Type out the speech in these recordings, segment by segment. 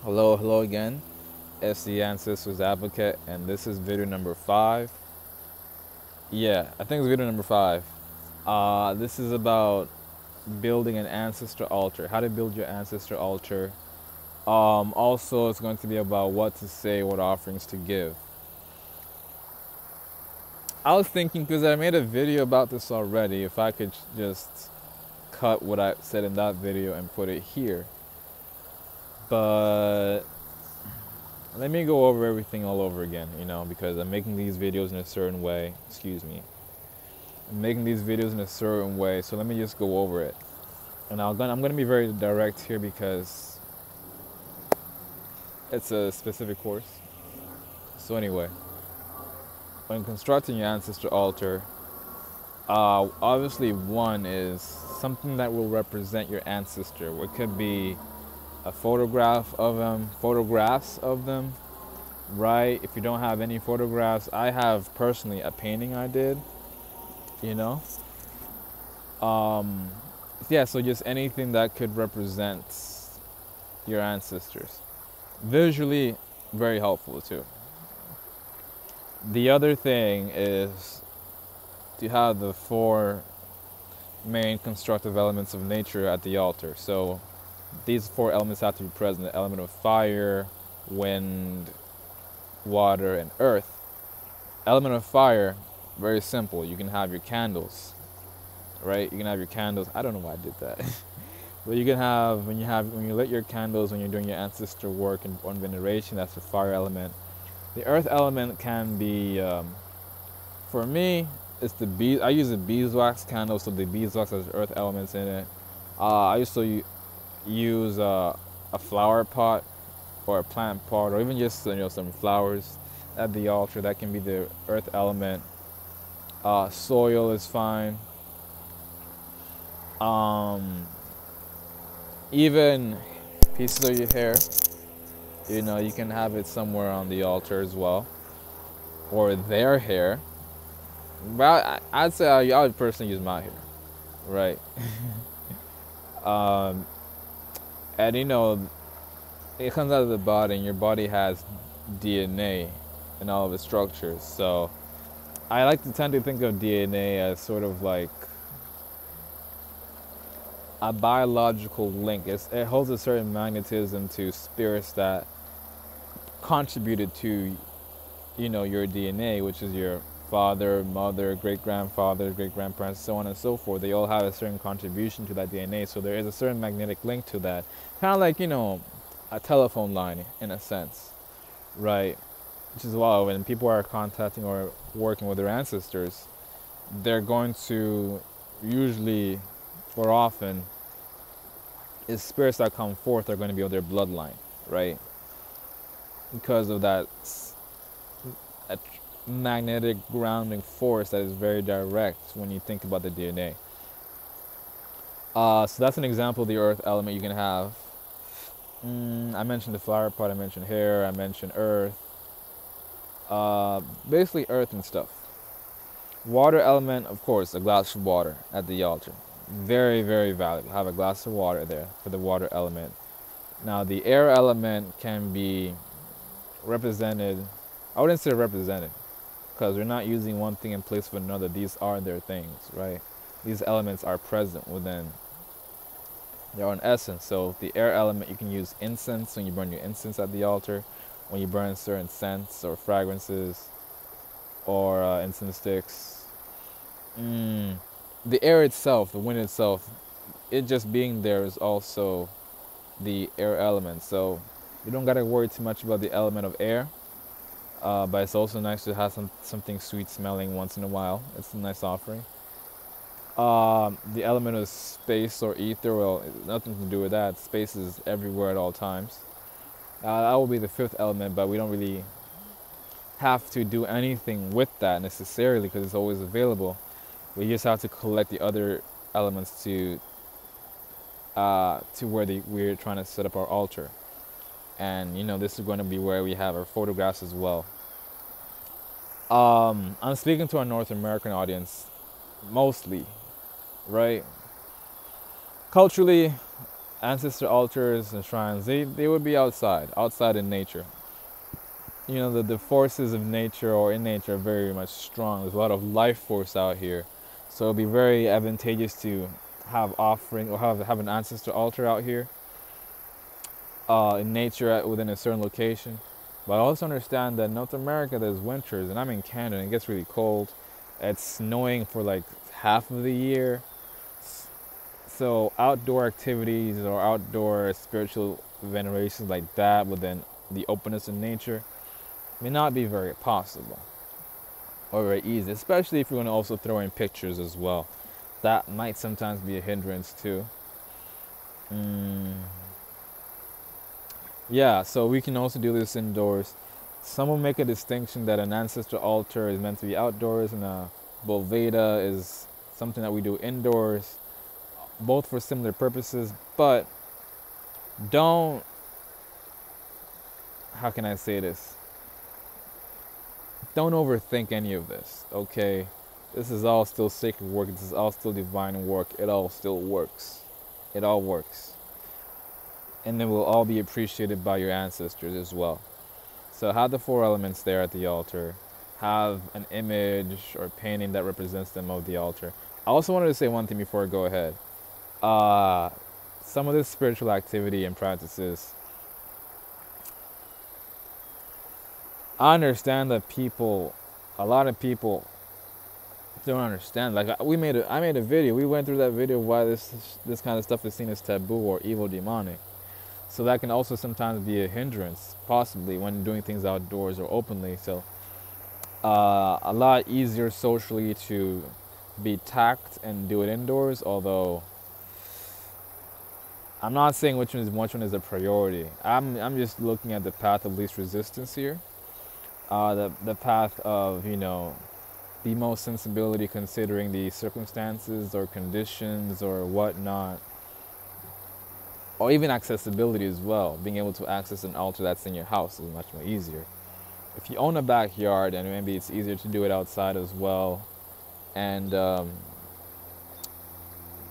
Hello again. It's the Ancestors Advocate, and this is video number 5. Yeah, I think it's video number 5. This is about building an ancestor altar, how to build your ancestor altar. Also, it's going to be about what to say, what offerings to give. I was thinking, because I made a video about this already, if I could just cut what I said in that video and put it here. But let me go over everything all over again, because I'm making these videos in a certain way. I'm making these videos in a certain way, so let me just go over it. And I'm going to be very direct here because it's a specific course. So anyway, when constructing your ancestor altar, obviously one is something that will represent your ancestor. It could be a photograph of them, photographs of them, right? If you don't have any photographs, I have personally a painting I did, yeah, so just anything that could represent your ancestors. Visually, very helpful too. The other thing is to have the 4 main constructive elements of nature at the altar. So these 4 elements have to be present: the element of fire, wind, water, and earth. Element of fire, very simple. You can have your candles, right? You can have your candles. I don't know why I did that. But you can have, when you lit your candles, when you're doing your ancestor work and on veneration, that's the fire element. The earth element can be, for me, it's the bees. I use a beeswax candle, so the beeswax has earth elements in it. I used to use a flower pot or a plant pot, or even just some flowers at the altar. That can be the earth element. Soil is fine. Even pieces of your hair, you can have it somewhere on the altar as well, or their hair. But I'd say I would personally use my hair, right? And it comes out of the body, and your body has DNA in all of its structures. So I like to tend to think of DNA as sort of like a biological link. It holds a certain magnetism to spirits that contributed to, your DNA, which is your father, mother, great-grandfather, great-grandparents, so on and so forth. They all have a certain contribution to that DNA, so there is a certain magnetic link to that. Kind of like, a telephone line in a sense, right? Which is why when people are contacting or working with their ancestors, they're going to usually, or often, is spirits that come forth are going to be of their bloodline, right? Because of that magnetic grounding force that is very direct when you think about the DNA. So that's an example of the earth element you can have. I mentioned the flower pot, I mentioned hair, I mentioned earth. Basically earth and stuff. Water element, of course, a glass of water at the altar. Very, very valuable. Have a glass of water there for the water element. Now, the air element can be represented. I wouldn't say represented, because we're not using one thing in place of another. These are their things, right? These elements are present within their own essence. So the air element, you can use incense when you burn your incense at the altar, when you burn certain scents or fragrances, or incense sticks. The air itself, the wind itself, it just being there is also the air element. So you don't gotta worry too much about the element of air. But it's also nice to have something sweet smelling once in a while. It's a nice offering. The element of space or ether, well, nothing to do with that. Space is everywhere at all times. That will be the 5th element, but we don't really have to do anything with that necessarily because it's always available. We just have to collect the other elements to where we're trying to set up our altar. And this is going to be where we have our photographs as well. I'm speaking to our North American audience mostly, right? Culturally, ancestor altars and shrines, they would be outside in nature. You know, the forces of nature or in nature are very much strong. There's a lot of life force out here. So it'd be very advantageous to have offering or have an ancestor altar out here in nature within a certain location. But I also understand that in North America there's winters, and I'm in Canada and it gets really cold. It's snowing for like half of the year. So outdoor activities or outdoor spiritual venerations like that within the openness of nature may not be very possible or very easy, especially if you're going to also throw in pictures as well. That might sometimes be a hindrance too. Yeah, so we can also do this indoors. Some will make a distinction that an ancestor altar is meant to be outdoors and a Boveda is something that we do indoors, both for similar purposes, but don't, how can I say this? Don't overthink any of this, okay? This is all still sacred work. This is all still divine work. It all still works. It all works. And it will all be appreciated by your ancestors as well. So have the 4 elements there at the altar. Have an image or painting that represents them of the altar. I also wanted to say one thing before I go ahead. Some of this spiritual activity and practices, I understand that a lot of people don't understand. Like I made a video. We went through that video of why this kind of stuff is seen as taboo or evil, demonic. So that can also sometimes be a hindrance, possibly when doing things outdoors or openly. So a lot easier socially to be tact and do it indoors. Although I'm not saying which one is a priority. I'm just looking at the path of least resistance here. The path of, you know, the most sensibility considering the circumstances or conditions or whatnot, or even accessibility as well. Being able to access an altar that's in your house is much more easier. If you own a backyard, and maybe it's easier to do it outside as well, and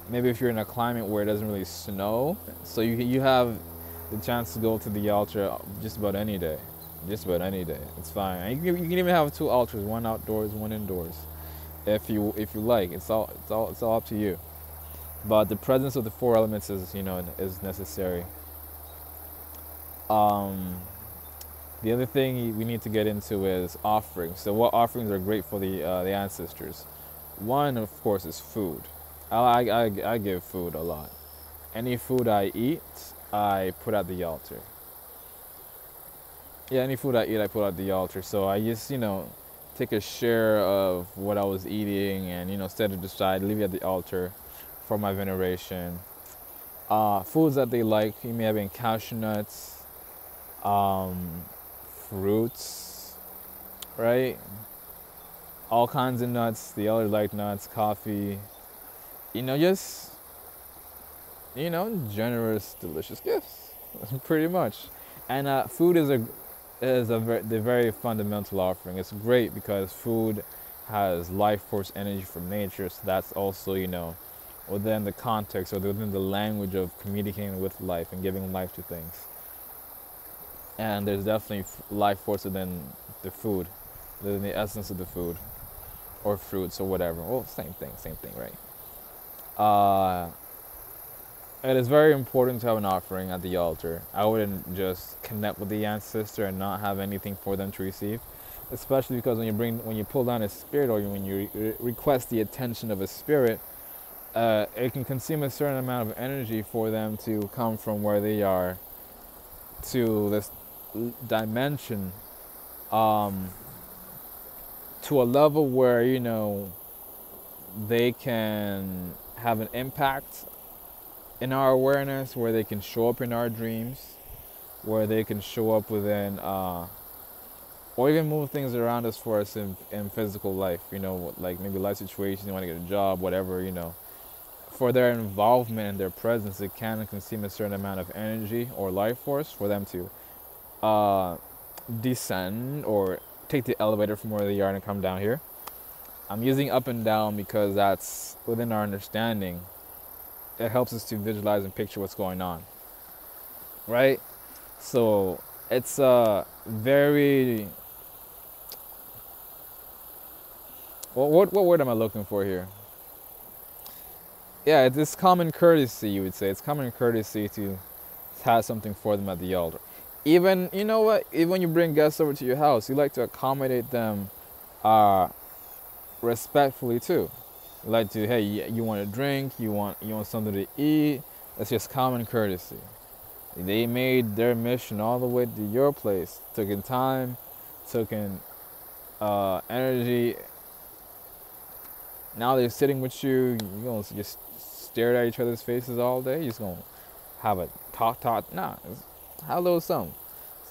maybe if you're in a climate where it doesn't really snow, so you have the chance to go to the altar just about any day. Just about any day, it's fine. And you can even have 2 altars, one outdoors, one indoors, if you like. It's all up to you. But the presence of the 4 elements is, you know, is necessary. The other thing we need to get into is offerings. So what offerings are great for the ancestors? One, of course, is food. I give food a lot. Any food I eat, I put at the altar. Yeah, any food I eat, I put at the altar. So I just, you know, take a share of what I was eating and, you know, set it aside, leave it at the altar for my veneration. Foods that they like, you may have in cashew nuts, fruits, right? All kinds of nuts, the elders like nuts, coffee, you know, just, you know, generous, delicious gifts, pretty much. And food is the very fundamental offering. It's great because food has life force energy from nature, so that's also, you know, within the context or within the language of communicating with life and giving life to things. And there's definitely life force within the food, within the essence of the food, or fruits or whatever. Well, same thing, right? It is very important to have an offering at the altar. I wouldn't just connect with the ancestor and not have anything for them to receive, especially because when you pull down a spirit or when you request the attention of a spirit, it can consume a certain amount of energy for them to come from where they are to this dimension, to a level where, you know, they can have an impact in our awareness, where they can show up in our dreams, where they can show up within, or even move things around us for us in physical life, you know, like maybe life situations, you want to get a job, whatever, you know. For their involvement and their presence, it can consume a certain amount of energy or life force for them to descend or take the elevator from where they are and come down here. I'm using up and down because that's within our understanding. it helps us to visualize and picture what's going on, right? So it's very, what word am I looking for here? Yeah, it's common courtesy, you would say. It's common courtesy to have something for them at the altar. Even, you know what, even when you bring guests over to your house, you like to accommodate them respectfully too. You like to, hey, you want a drink, you want something to eat. That's just common courtesy. They made their mission all the way to your place, took in time, took in energy. Now they're sitting with you. You're going to just stare at each other's faces all day. You're just going to have a talk. Nah, have a little something.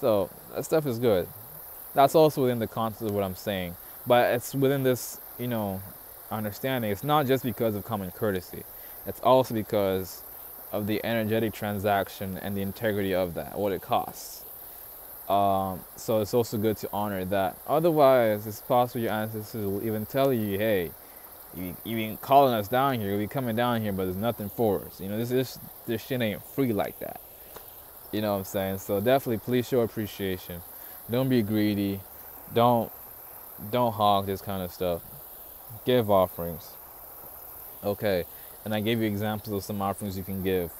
So that stuff is good. That's also within the context of what I'm saying. But it's within this, understanding. It's not just because of common courtesy. It's also because of the energetic transaction and the integrity of that, what it costs. So it's also good to honor that. Otherwise, it's possible your ancestors will even tell you, hey, you been calling us down here, we coming down here, but there's nothing for us. This shit ain't free like that. You know what I'm saying? So definitely, please show appreciation. Don't be greedy. Don't hog this kind of stuff. Give offerings. Okay, and I gave you examples of some offerings you can give.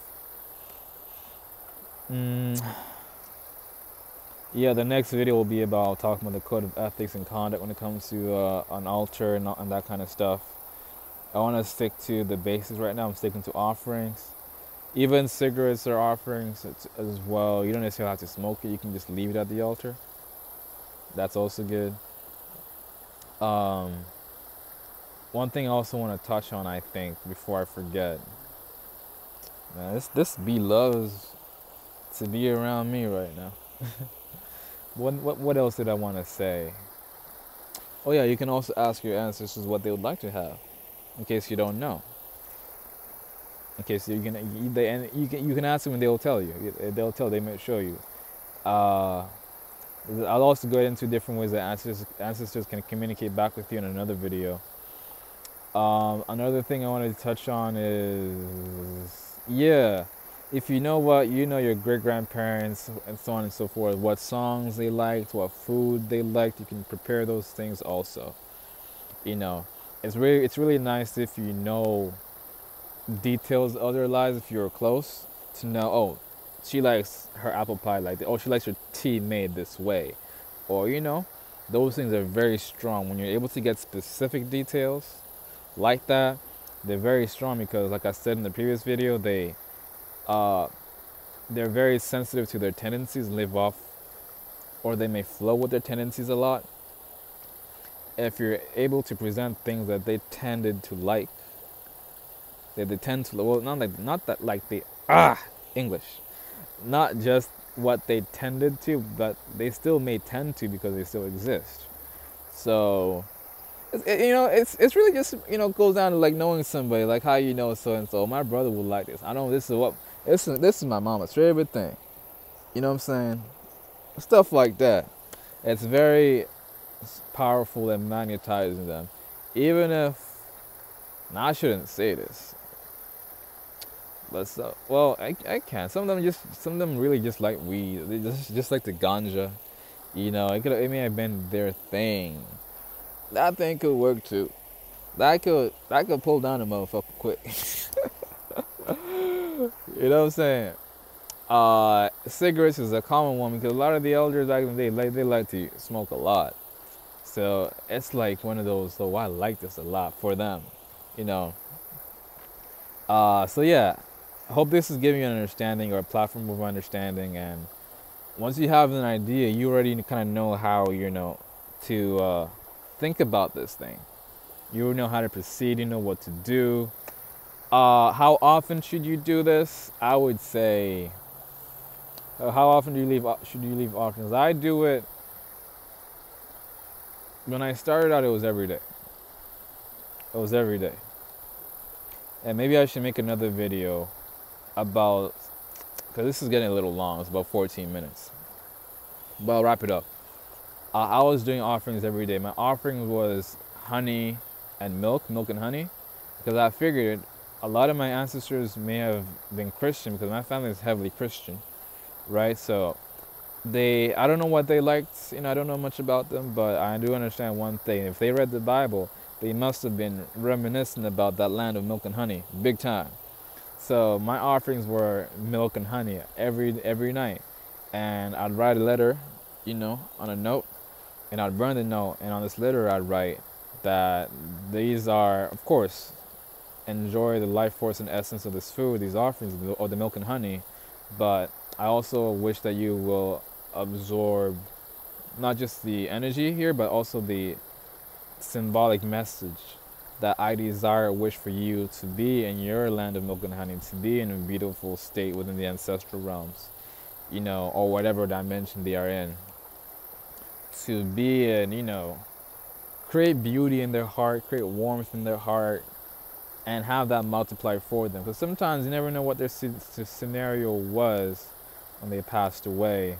Yeah, the next video will be about talking about the code of ethics and conduct when it comes to an altar and that kind of stuff. I want to stick to the basics right now. I'm sticking to offerings. Even cigarettes are offerings as well. You don't necessarily have to smoke it. You can just leave it at the altar. That's also good. One thing I also want to touch on, I think, before I forget. Man, this bee loves to be around me right now. What else did I want to say? Oh yeah, you can also ask your ancestors what they would like to have, in case you don't know. In case you can ask them and they will tell you. They may show you. I'll also go into different ways that ancestors can communicate back with you in another video. Another thing I wanted to touch on is, if you know your great-grandparents and so on and so forth, what songs they liked, what food they liked, you can prepare those things also. It's really nice if you know details of their lives, if you're close, to know, oh, she likes her apple pie like that, oh, she likes her tea made this way, or those things are very strong. When you're able to get specific details like that, they're very strong, because like I said in the previous video, they're very sensitive to their tendencies, live off, or they may flow with their tendencies a lot. If you're able to present things that they tended to like, they tend to, well, English, not just what they tended to, but they still may tend to, because they still exist. So it's really just goes down to like knowing somebody, like how you know so and so. My brother will like this. I know this is my mama's favorite thing. You know what I'm saying? Stuff like that. It's very powerful and magnetizing them. Even if, now I shouldn't say this, but I can. Some of them really just like weed. They just like the ganja. It may have been their thing. That thing could work too. That could pull down a motherfucker quick. You know what I'm saying? Cigarettes is a common one, because a lot of the elders back in the day, they like to smoke a lot. So it's like one of those, so I like this a lot for them, So yeah, I hope this is giving you an understanding, or a platform of understanding. And once you have an idea, you already kind of know how, to think about this thing. You know how to proceed, you know what to do. How often should you do this? I would say, how often should you leave offerings? I do it, when I started out, it was every day. It was every day. And maybe I should make another video about, because this is getting a little long, it's about 14 minutes. But I'll wrap it up. I was doing offerings every day. My offering was honey and milk and honey, because I figured a lot of my ancestors may have been Christian because my family is heavily Christian, right? So I don't know what they liked, I don't know much about them, but I do understand one thing. If they read the Bible, they must have been reminiscent about that land of milk and honey, big time. So my offerings were milk and honey every night. And I'd write a letter, on a note, and I'd burn the note, and on this letter I'd write that these are, of course, enjoy the life force and essence of this food, these offerings, or the milk and honey, but I also wish that you will absorb not just the energy here, but also the symbolic message that I desire, wish for you to be in your land of milk and honey, to be in a beautiful state within the ancestral realms, or whatever dimension they are in, to be in, create beauty in their heart, create warmth in their heart, and have that multiply for them. Because sometimes you never know what their scenario was when they passed away.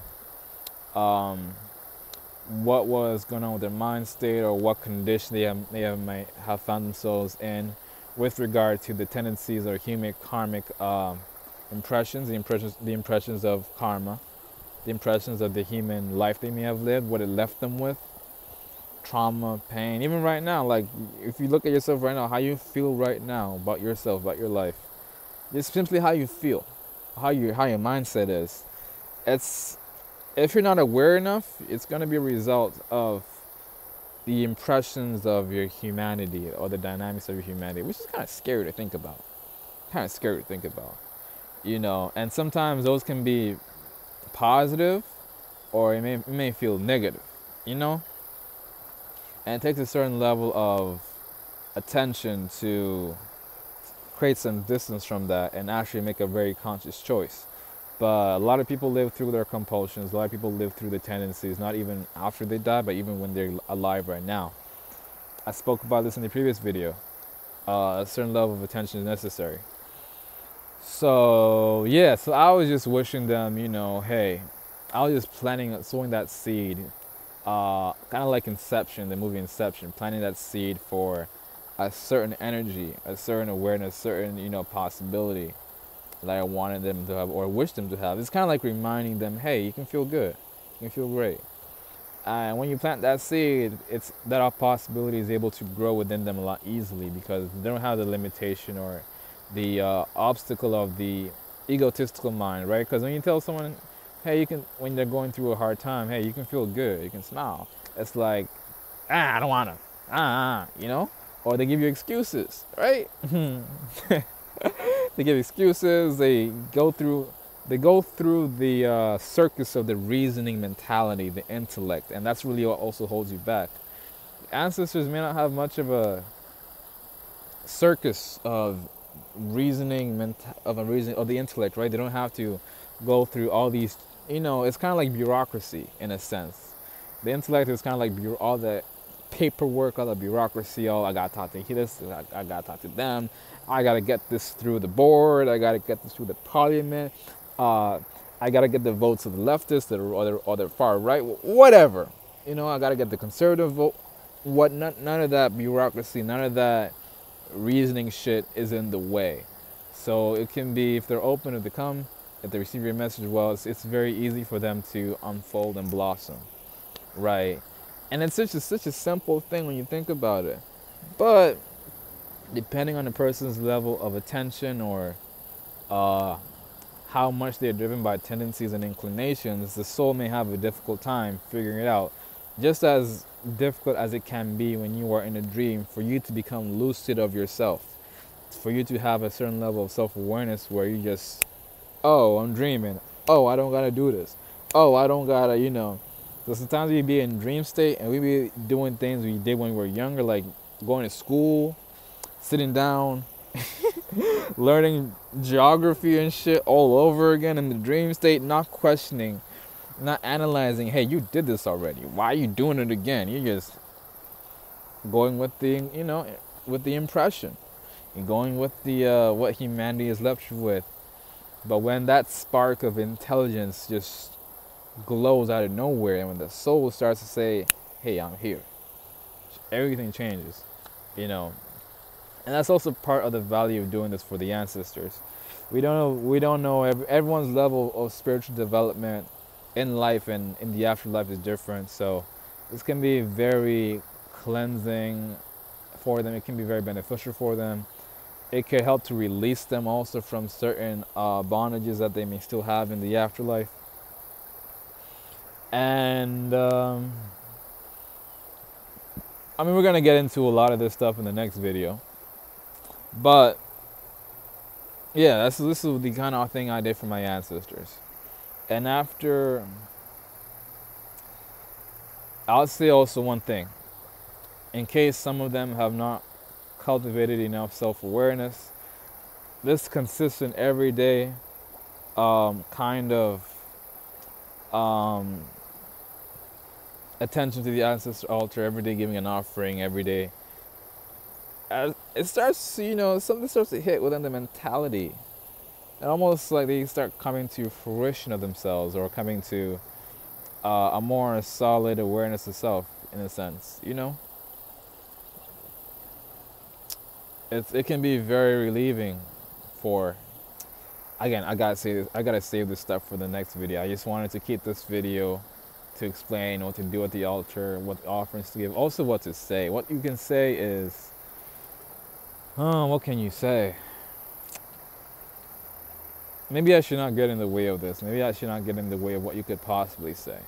What was going on with their mind state, or what condition they might have found themselves in with regard to the tendencies or human karmic impressions, the impressions of karma, the impressions of the human life they may have lived, what it left them with, trauma, pain. Even right now, like if you look at yourself right now, how you feel right now about yourself, about your life, it's simply how you feel, how your mindset is. If you're not aware enough, it's going to be a result of the impressions of your humanity, or the dynamics of your humanity, which is kind of scary to think about. And sometimes those can be positive, or it may feel negative, And it takes a certain level of attention to create some distance from that and actually make a very conscious choice. But a lot of people live through their compulsions. A lot of people live through the tendencies, not even after they die, but even when they're alive right now. I spoke about this in the previous video. A certain level of attention is necessary. So I was just wishing them, hey, I was just sowing that seed, kind of like Inception, the movie Inception, planting that seed for a certain energy, a certain awareness, certain, possibility that I wanted them to have or wished them to have. It's kind of like reminding them, hey, you can feel good, you can feel great. And when you plant that seed, it's that possibility is able to grow within them a lot easily, because they don't have the limitation or the obstacle of the egotistical mind, right? Because when you tell someone, hey, when they're going through a hard time, hey, you can feel good, you can smile, it's like, I don't want to, or they give you excuses, right? They give excuses. They go through the circus of the reasoning mentality, the intellect, and that's really what also holds you back. Ancestors may not have much of a circus of reasoning of the intellect, right? They don't have to go through all these. It's kind of like bureaucracy in a sense. The intellect is kind of like all the paperwork, all the bureaucracy. I gotta talk to this, I gotta talk to them. I gotta get this through the board. I gotta get this through the parliament. I gotta get the votes of the leftists or the far right, whatever. I gotta get the conservative vote. None of that bureaucracy, none of that reasoning shit is in the way. So it can be, if they're open, if they receive your message well, it's very easy for them to unfold and blossom, right? And it's such a simple thing when you think about it. But depending on the person's level of attention, or how much they're driven by tendencies and inclinations, the soul may have a difficult time figuring it out. Just as difficult as it can be when you are in a dream, for you to become lucid of yourself, for you to have a certain level of self-awareness where you just, oh, I'm dreaming. Oh, I don't gotta do this. Oh, I don't gotta, So sometimes we be in dream state and we be doing things we did when we were younger, like going to school, sitting down, learning geography and shit all over again in the dream state, not questioning, not analyzing, hey, you did this already. Why are you doing it again? You're just going with the, with the impression. You're going with the what humanity has left you with. But when that spark of intelligence just glows out of nowhere, and when the soul starts to say, hey, I'm here, everything changes, And that's also part of the value of doing this for the ancestors. We don't know everyone's level of spiritual development in life and in the afterlife is different. So this can be very cleansing for them. It can be very beneficial for them. It could help to release them also from certain bondages that they may still have in the afterlife. And I mean, we're going to get into a lot of this stuff in the next video. But yeah, this is the kind of thing I did for my ancestors. And after, I'll say also one thing. In case some of them have not cultivated enough self-awareness, this consistent everyday kind of attention to the ancestor altar, every day giving an offering, every day, it starts, something starts to hit within the mentality. And almost like they start coming to fruition of themselves, or coming to a more solid awareness of self, in a sense, It can be very relieving for, again, I gotta save this stuff for the next video. I just wanted to keep this video to explain what to do at the altar, what offerings to give, also what to say. What you can say is, what can you say? Maybe I should not get in the way of this. Maybe I should not get in the way of what you could possibly say,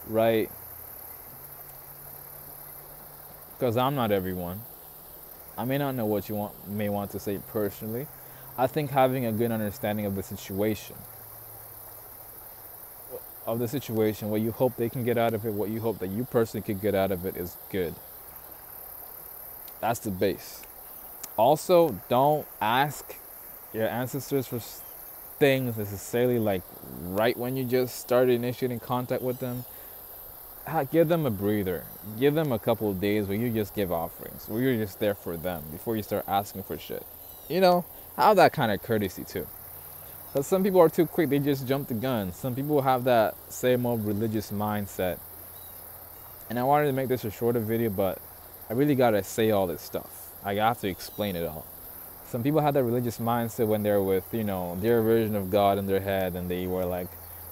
right? Because I'm not everyone. I may not know what you may want to say personally. I think having a good understanding of the situation, what you hope they can get out of it, what you hope that you personally could get out of it is good. That's the base. Also, don't ask your ancestors for things necessarily like right when you just started initiating contact with them. Give them a breather. Give them a couple of days where you just give offerings, where you're just there for them before you start asking for shit. Have that kind of courtesy too. Because some people are too quick, they just jump the gun. Some people have that same old religious mindset. And I wanted to make this a shorter video, but I really gotta say all this stuff. I have to explain it all. Some people have that religious mindset when they're with, their version of God in their head, and they were like,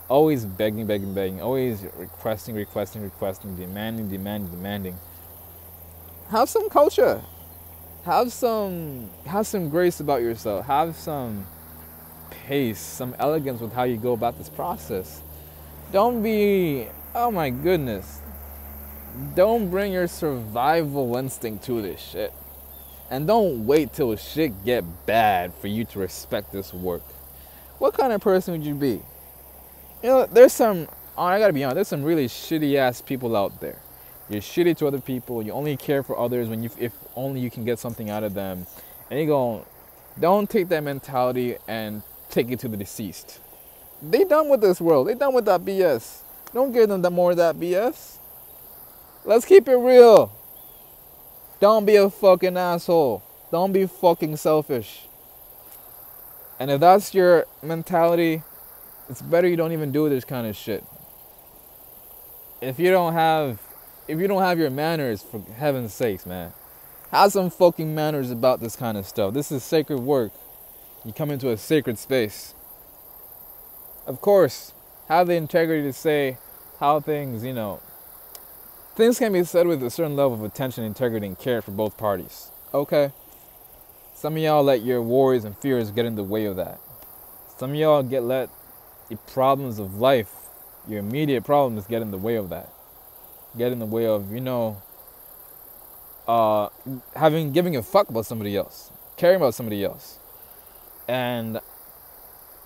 always begging, always requesting, demanding. Have some culture. Have some grace about yourself. Have some pace, some elegance with how you go about this process. Don't be, oh my goodness. Don't bring your survival instinct to this shit. And don't wait till shit get bad for you to respect this work. What kind of person would you be? There's some really shitty ass people out there. You're shitty to other people. You only care for others if only you can get something out of them. And don't take that mentality and take it to the deceased. They done with this world. They done with that BS. Don't give them more of that BS. Let's keep it real. Don't be a fucking asshole. Don't be fucking selfish. And if that's your mentality, it's better you don't even do this kind of shit. If you don't have your manners, for heaven's sakes, man, have some fucking manners about this kind of stuff. This is sacred work. You come into a sacred space. Of course, have the integrity to say how things, things can be said with a certain level of attention, integrity, and care for both parties. Okay? Some of y'all let your worries and fears get in the way of that. Some of y'all let the problems of life, your immediate problems, get in the way of that. Get in the way of, giving a fuck about somebody else, caring about somebody else. And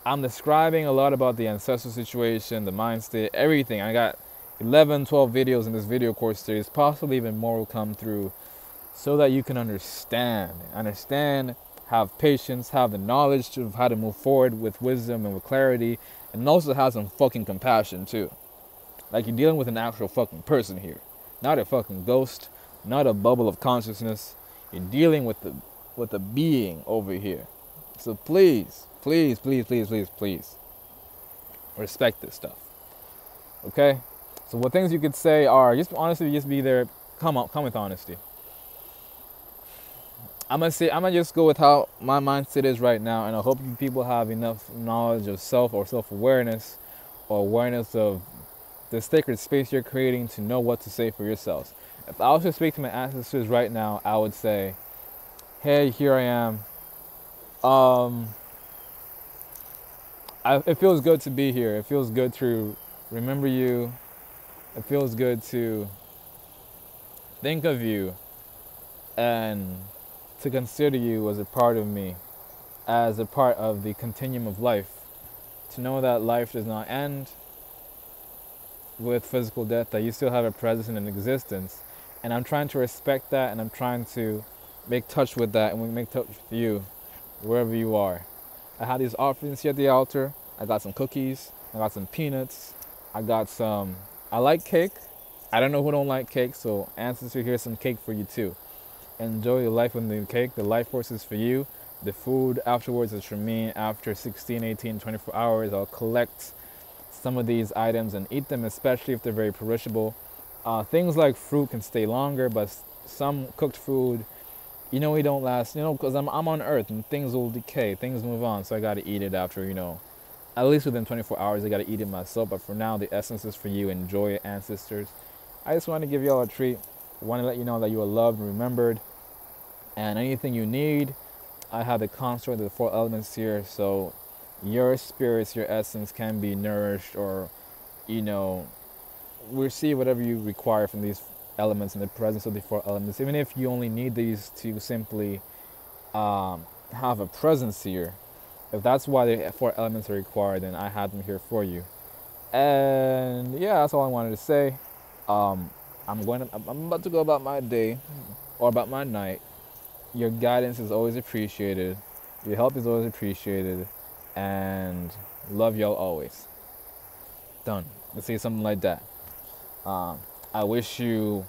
I'm describing a lot about the ancestral situation, the mind state, everything. I got 11, 12 videos in this video course series, possibly even more will come through, so that you can understand, have patience, have the knowledge of how to move forward with wisdom and with clarity, and also have some fucking compassion too. Like you're dealing with an actual fucking person here, not a fucking ghost, not a bubble of consciousness. You're dealing with the being over here. So please, respect this stuff. Okay? So what things you could say are, just honestly, just be there, come with honesty. I'm gonna just go with how my mindset is right now, and I hope you people have enough knowledge of self or self-awareness or awareness of the sacred space you're creating to know what to say for yourselves. If I was to speak to my ancestors right now, I would say, hey, here I am. Um, it feels good to be here. It feels good to remember you. It feels good to think of you and to consider you as a part of me, as a part of the continuum of life. To know that life does not end with physical death, that you still have a presence and an existence. And I'm trying to respect that, and I'm trying to make touch with that, and we make touch with you wherever you are. I had these offerings here at the altar. I got some cookies. I got some peanuts. I like cake. I don't know who don't like cake, so ancestor, here's some cake for you too. Enjoy your life with the cake. The life force is for you. The food afterwards is for me. After 16, 18, 24 hours, I'll collect some of these items and eat them, especially if they're very perishable. Things like fruit can stay longer, but some cooked food, we don't last, because I'm on earth and things will decay, things move on, so I got to eat it after, at least within 24 hours, I got to eat it myself. But for now, the essence is for you. Enjoy it, ancestors. I just want to give y'all a treat. I want to let you know that you are loved and remembered, and anything you need, I have the construct of the 4 elements here, so your spirits, your essence can be nourished, or receive whatever you require from these elements in the presence of the 4 elements. Even if you only need these to simply have a presence here, if that's why the 4 elements are required, then I have them here for you. And yeah, that's all I wanted to say. I'm about to go about my day or about my night. Your guidance is always appreciated. Your help is always appreciated, and love y'all always. Done. Let's say something like that. I wish you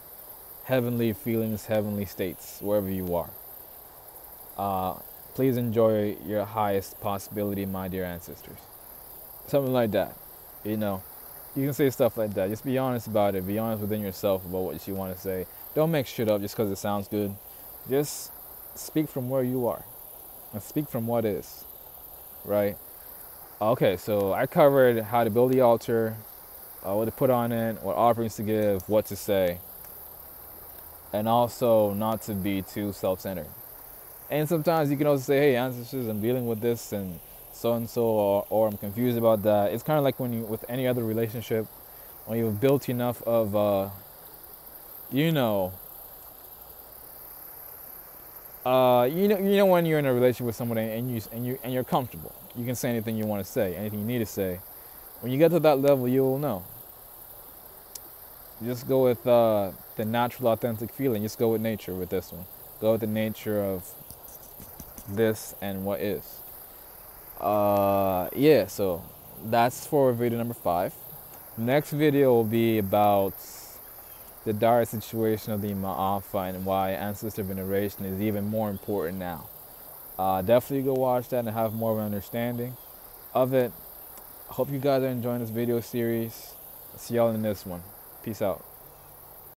heavenly feelings, heavenly states, wherever you are. Please enjoy your highest possibility, my dear ancestors. Something like that. You can say stuff like that. Just be honest about it. Be honest within yourself about what you want to say. Don't make shit up just because it sounds good. Just speak from where you are and speak from what is, right? Okay, so I covered how to build the altar, what to put on it, what offerings to give, what to say, and also not to be too self-centered. And sometimes you can also say, hey, ancestors, I'm dealing with this and so, or I'm confused about that. It's kind of like when you, with any other relationship, when you've built enough of, when you're in a relationship with somebody and you're comfortable, you can say anything you want to say, anything you need to say. When you get to that level, you will know. Just go with the natural, authentic feeling. Just go with nature with this one. Go with the nature of this and what is. Yeah, so that's for video number 5. Next video will be about the dire situation of the Ma'afa and why ancestor veneration is even more important now. Definitely go watch that and have more of an understanding of it. I hope you guys are enjoying this video series. See y'all in this one. Peace out.